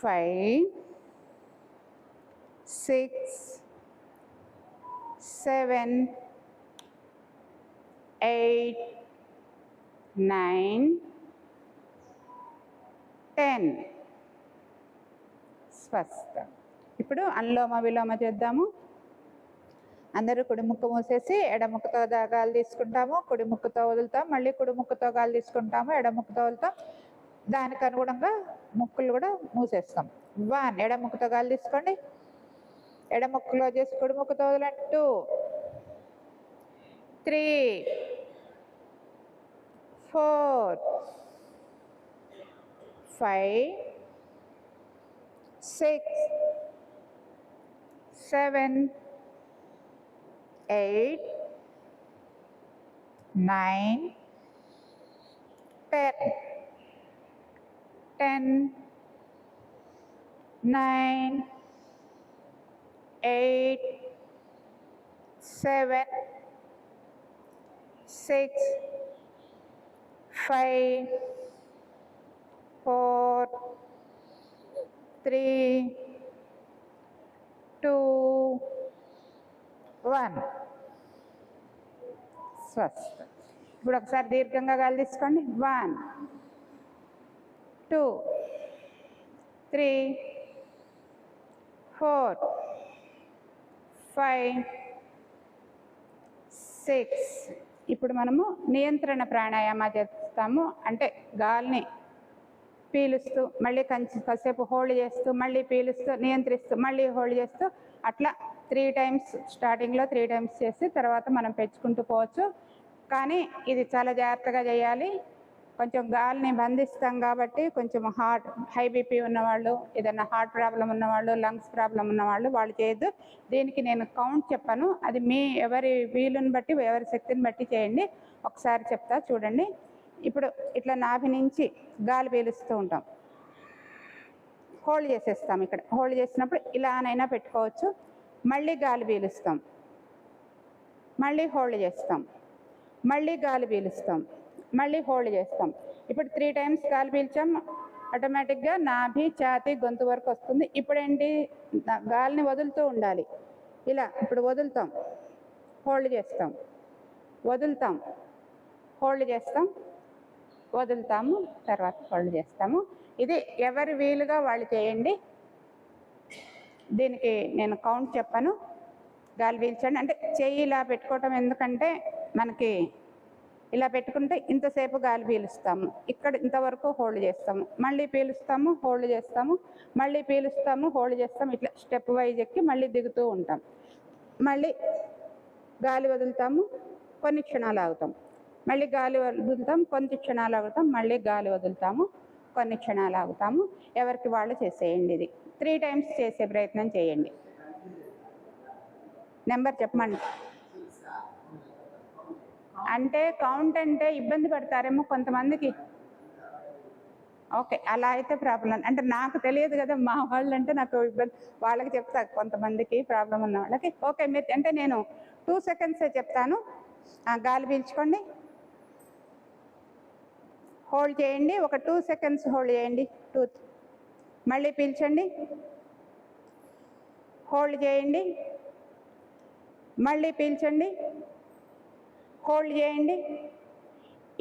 Speaker 1: 5, 6, 7, 8, 9, 10. స్వస్థ. ఇప్పుడు అనులోమ విలోమ చేద్దాము. అందరూ కుడి ముక్కు మూసేసి ఎడం ముక్కుతో గాలి తీసుకుంటాము, కుడి ముక్కుతో వదులుతాం. మళ్ళీ కుడి ముక్కుతో గాలి తీసుకుంటాము, ఎడం ముక్కుతో వదులుతాం. దానికి అనుగుణంగా ముక్కులు కూడా మూసేస్తాం. 1, ఎడం ముక్కుతో గాలి తీసుకోండి, ఎడం ముక్కులో చేసి కుడి ముక్కుతో వదలండి. 2, 3, 4, 5, 6, 7, 8, 9, 10, 10, 9, 8, 7, 6, 5, 4, 3, 2, 1. స్వస్థ. ఇప్పుడు ఒకసారి దీర్ఘంగా గాలి తీసుకోండి. 1, 2, 3, 4, 5, 6. ఇప్పుడు మనము నియంత్రణ ప్రాణాయామ చేస్తాము. అంటే గాలిని పీలుస్తూ మళ్ళీ కాసేపు హోల్డ్ చేస్తూ మళ్ళీ పీలుస్తూ నియంత్రిస్తూ మళ్ళీ హోల్డ్ చేస్తూ అట్లా 3 టైమ్స్ స్టార్టింగ్లో 3 టైమ్స్ చేసి తర్వాత మనం పెంచుకుంటూ పోవచ్చు. కానీ ఇది చాలా జాగ్రత్తగా చేయాలి. కొంచెం గాలిని బంధిస్తాం కాబట్టి కొంచెం హై బీపీ ఉన్నవాళ్ళు, ఏదైనా హార్ట్ ప్రాబ్లం ఉన్నవాళ్ళు, లంగ్స్ ప్రాబ్లం ఉన్నవాళ్ళు వాళ్ళు చేయొద్దు. దీనికి నేను కౌంట్ చెప్పాను, అది మీ ఎవరి వీలుని బట్టి ఎవరి శక్తిని బట్టి చేయండి. ఒకసారి చెప్తా చూడండి. ఇప్పుడు ఇట్లా నాభి నుంచి గాలి పీలుస్తూ ఉంటాం, హోల్డ్ చేసేస్తాం. ఇక్కడ హోల్డ్ చేసినప్పుడు ఇలానైనా పెట్టుకోవచ్చు. మళ్ళీ గాలి పీలుస్తాం, మళ్ళీ హోల్డ్ చేస్తాం, మళ్ళీ గాలి పీలుస్తాం, మళ్ళీ హోల్డ్ చేస్తాం. ఇప్పుడు 3 టైమ్స్ గాలి పీల్చాం, ఆటోమేటిక్గా నాభి ఛాతీ గొంతు వరకు వస్తుంది. ఇప్పుడేంటి, గాలిని వదులుతూ ఉండాలి. ఇలా ఇప్పుడు వదులుతాం, హోల్డ్ చేస్తాం, వదులుతాం, హోల్డ్ చేస్తాం, వదులుతాము, తర్వాత హోల్డ్ చేస్తాము. ఇది ఎవరి వీలుగా వాళ్ళు చేయండి. దీనికి నేను కౌంట్ చెప్పాను. గాలి పీల్చండి అంటే చెయ్యి ఇలా పెట్టుకోవటం, ఎందుకంటే మనకి ఇలా పెట్టుకుంటే ఇంతసేపు గాలి పీలుస్తాము, ఇక్కడ ఇంతవరకు హోల్డ్ చేస్తాము, మళ్ళీ పీలుస్తాము, హోల్డ్ చేస్తాము, మళ్ళీ పీలుస్తాము, హోల్డ్ చేస్తాము. ఇట్లా స్టెప్ వైజ్ ఎక్కి మళ్ళీ దిగుతూ ఉంటాం. మళ్ళీ గాలి వదులుతాము, కొన్ని క్షణాలు ఆగుతాం, మళ్ళీ గాలి వదులుతాం, కొన్ని క్షణాలు ఆగుతాం, మళ్ళీ గాలి వదులుతాము, కొన్ని క్షణాలు ఆగుతాము. ఎవరికి వాళ్ళు చేసేయండి. ఇది 3 టైమ్స్ చేసే ప్రయత్నం చేయండి. నెంబర్ చెప్పమండి. అంటే కౌంట్ అంటే ఇబ్బంది పడతారేమో కొంతమందికి. ఓకే, అలా అయితే ప్రాబ్లం. అంటే నాకు తెలియదు కదా, మా వాళ్ళు అంటే నాకు ఇబ్బంది, వాళ్ళకి చెప్తా కొంతమందికి ప్రాబ్లం ఉన్న వాళ్ళకి. ఓకే, మీరు అంటే నేను 2 సెకండ్సే చెప్తాను. గాలి పీల్చుకోండి, హోల్డ్ చేయండి, ఒక 2 సెకండ్స్ హోల్డ్ చేయండి. 2, మళ్ళీ పీల్చండి, హోల్డ్ చేయండి, మళ్ళీ పీల్చండి, హోల్డ్ చేయండి,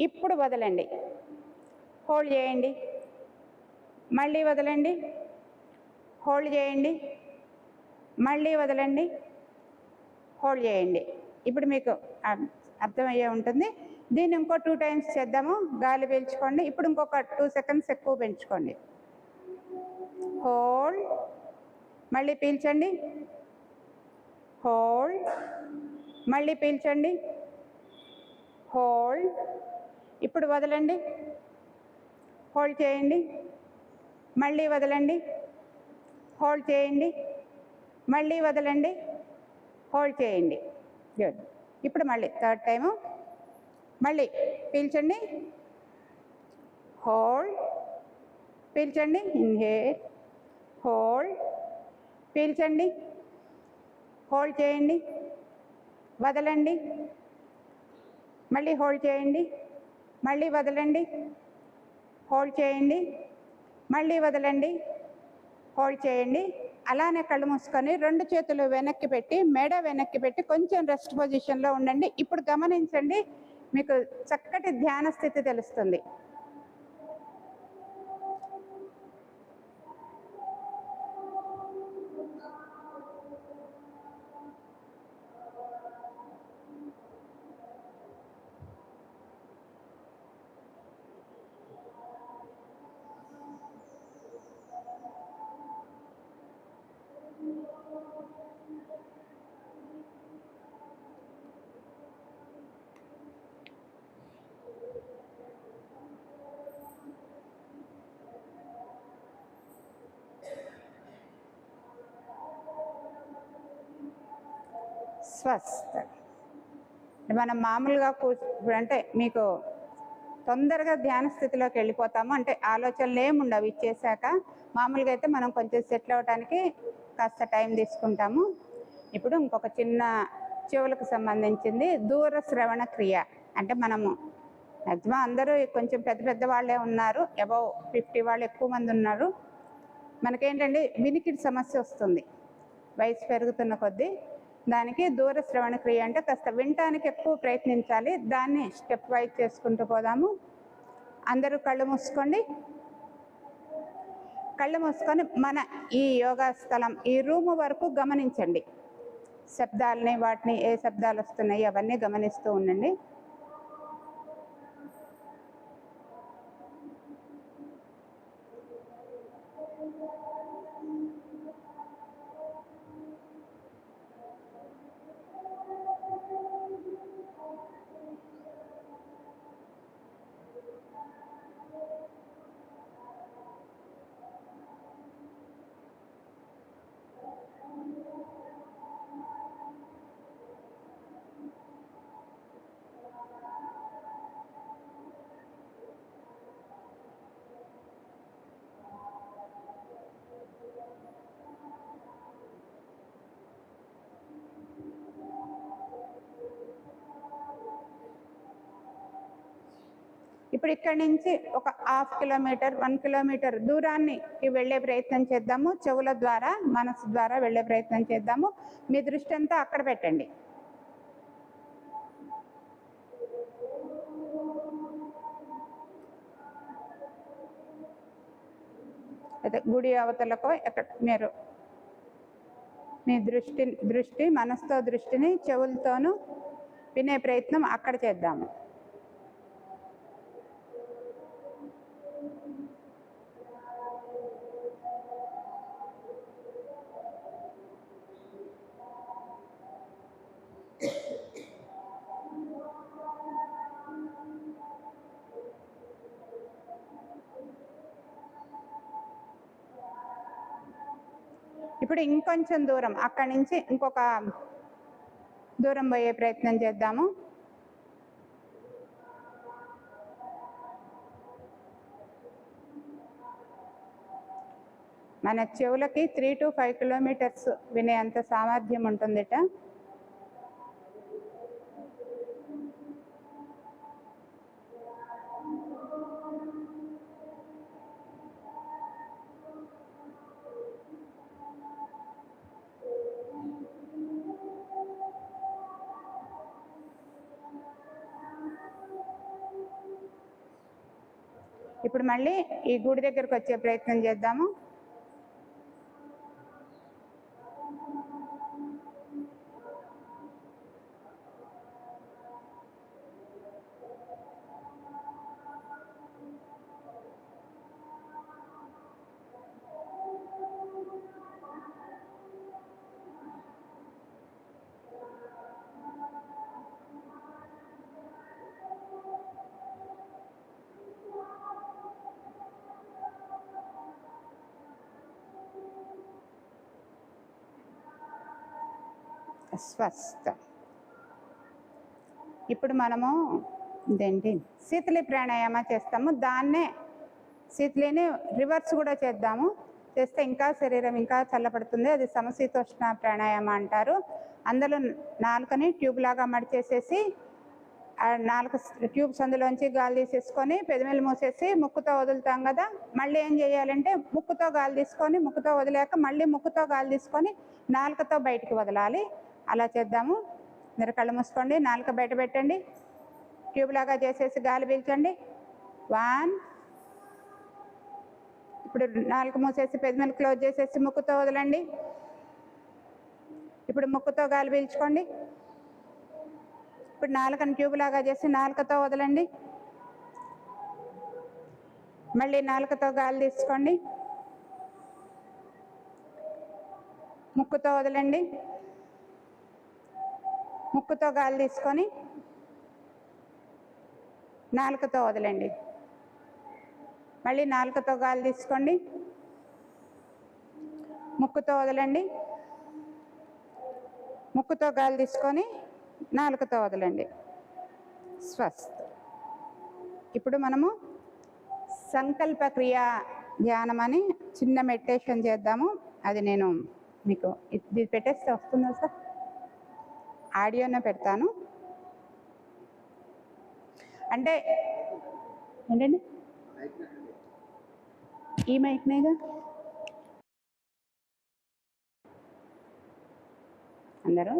Speaker 1: ఇప్పుడు వదలండి, హోల్డ్ చేయండి, మళ్ళీ వదలండి, హోల్డ్ చేయండి, మళ్ళీ వదలండి, హోల్డ్ చేయండి. ఇప్పుడు మీకు అర్థమయ్యే ఉంటుంది. దీన్ని ఇంకో 2 టైమ్స్ చేద్దాము. గాలి పీల్చుకోండి, ఇప్పుడు ఇంకొక 2 సెకండ్స్ ఎక్కువ పెంచుకోండి. హోల్డ్, మళ్ళీ పీల్చండి, హోల్డ్, మళ్ళీ పీల్చండి, హోల్డ్, ఇప్పుడు వదలండి, హోల్డ్ చేయండి, మళ్ళీ వదలండి, హోల్డ్ చేయండి, మళ్ళీ వదలండి, హోల్డ్ చేయండి. గుడ్. ఇప్పుడు మళ్ళీ 3rd టైము. మళ్ళీ పీల్చండి, హోల్డ్, పీల్చండి, ఇన్హేల్, హోల్డ్, పీల్చండి, హోల్డ్ చేయండి, వదలండి, మళ్ళీ హోల్డ్ చేయండి, మళ్ళీ వదలండి, హోల్డ్ చేయండి, మళ్ళీ వదలండి, హోల్డ్ చేయండి. అలానే కళ్ళు మూసుకొని 2 చేతులు వెనక్కి పెట్టి మెడ వెనక్కి పెట్టి కొంచెం రెస్ట్ పొజిషన్లో ఉండండి. ఇప్పుడు గమనించండి, మీకు చక్కటి ధ్యాన స్థితి తెలుస్తుంది. స్వస్థ. మనం మామూలుగా అంటే మీకు తొందరగా ధ్యాన స్థితిలోకి వెళ్ళిపోతాము, అంటే ఆలోచనలు ఏముండవు ఇచ్చేసాక. మామూలుగా అయితే మనం కొంచెం సెటిల్ అవ్వడానికి కాస్త టైం తీసుకుంటాము. ఇప్పుడు ఇంకొక చిన్న చెవులకు సంబంధించింది దూర శ్రవణ క్రియ. అంటే మనము మ్యాక్సిమం అందరూ కొంచెం పెద్ద పెద్ద వాళ్ళే ఉన్నారు, అబౌవ్ 50 వాళ్ళు ఎక్కువ మంది ఉన్నారు. మనకేంటంటే వినికిడి సమస్య వస్తుంది వయసు పెరుగుతున్న కొద్దీ. దానికి దూర శ్రవణ క్రియ అంటే కాస్త వినటానికి ఎక్కువ ప్రయత్నించాలి. దాన్ని స్టెప్ వైజ్ చేసుకుంటూ పోదాము. అందరూ కళ్ళు మూసుకోండి. కళ్ళు మూసుకొని మన ఈ యోగా స్థలం, ఈ రూము వరకు గమనించండి. శబ్దాలని, వాటిని ఏ శబ్దాలు వస్తున్నాయి అవన్నీ గమనిస్తూ ఉండండి. ఇప్పుడు ఇక్కడి నుంచి ఒక 1/2 కిలోమీటర్ 1 కిలోమీటర్ దూరానికి వెళ్ళే ప్రయత్నం చేద్దాము. చెవుల ద్వారా, మనసు ద్వారా వెళ్ళే ప్రయత్నం చేద్దాము. మీ దృష్టి అంతా అక్కడ పెట్టండి. అయితే గుడి అవతలకో ఎక్కడ మీరు మీ దృష్టి మనసుతో దృష్టిని చెవులతోనూ వినే ప్రయత్నం అక్కడ చేద్దాము. ఇప్పుడు ఇంకొంచెం దూరం, అక్కడి నుంచి ఇంకొక దూరం పోయే ప్రయత్నం చేద్దాము. మన చెవులకి 3 to 5 కిలోమీటర్స్ వినే అంత సామర్థ్యం ఉంటుందిట. ఇప్పుడు మళ్ళీ ఈ గుడి దగ్గరకు వచ్చే ప్రయత్నం చేద్దాము. స్వస్థ. ఇప్పుడు మనము ఇదేంటి శీతలి ప్రాణాయామ చేస్తాము. దాన్నే శీతలిని రివర్స్ కూడా చేద్దాము. చేస్తే ఇంకా శరీరం ఇంకా చల్లబడుతుంది. అది సమశీతోష్ణ ప్రాణాయామ అంటారు. అందులో నాలుకని ట్యూబ్ లాగా మడిచేసేసి ఆ నాలుగు ట్యూబ్స్ అందులోంచి గాలి తీసేసుకొని పెదవులు మూసేసి ముక్కుతో వదులుతాం కదా. మళ్ళీ ఏం చేయాలంటే ముక్కుతో గాలి తీసుకొని ముక్కుతో వదిలేక మళ్ళీ ముక్కుతో గాలి తీసుకొని నాలుకతో బయటికి వదలాలి. అలా చేద్దాము. మీరు కళ్ళు మూసుకోండి, నాలుక బయట పెట్టండి, ట్యూబ్ లాగా చేసేసి గాలి పీల్చండి. 1. ఇప్పుడు నాలుక మూసేసి పెదవులు క్లోజ్ చేసేసి ముక్కుతో వదలండి. ఇప్పుడు ముక్కుతో గాలి పీల్చుకోండి. ఇప్పుడు నాలుకని ట్యూబ్ లాగా చేసి నాలుకతో వదలండి. మళ్ళీ నాలుకతో గాలి తీసుకోండి, ముక్కుతో వదలండి. ముక్కుతో గాలి తీసుకొని నాలుకతో వదలండి. మళ్ళీ నాలుకతో గాలి తీసుకోండి, ముక్కుతో వదలండి. ముక్కుతో గాలి తీసుకొని నాలుకతో వదలండి. స్వస్థ్. ఇప్పుడు మనము సంకల్ప క్రియా ధ్యానం అని చిన్న మెడిటేషన్ చేద్దాము. అది నేను మీకు ఇది పెట్టేస్తే వస్తుందా సార్? ఆడియోనే పెడతాను. అంటే ఏంటండి ఈ మైక్నేగా అందరూ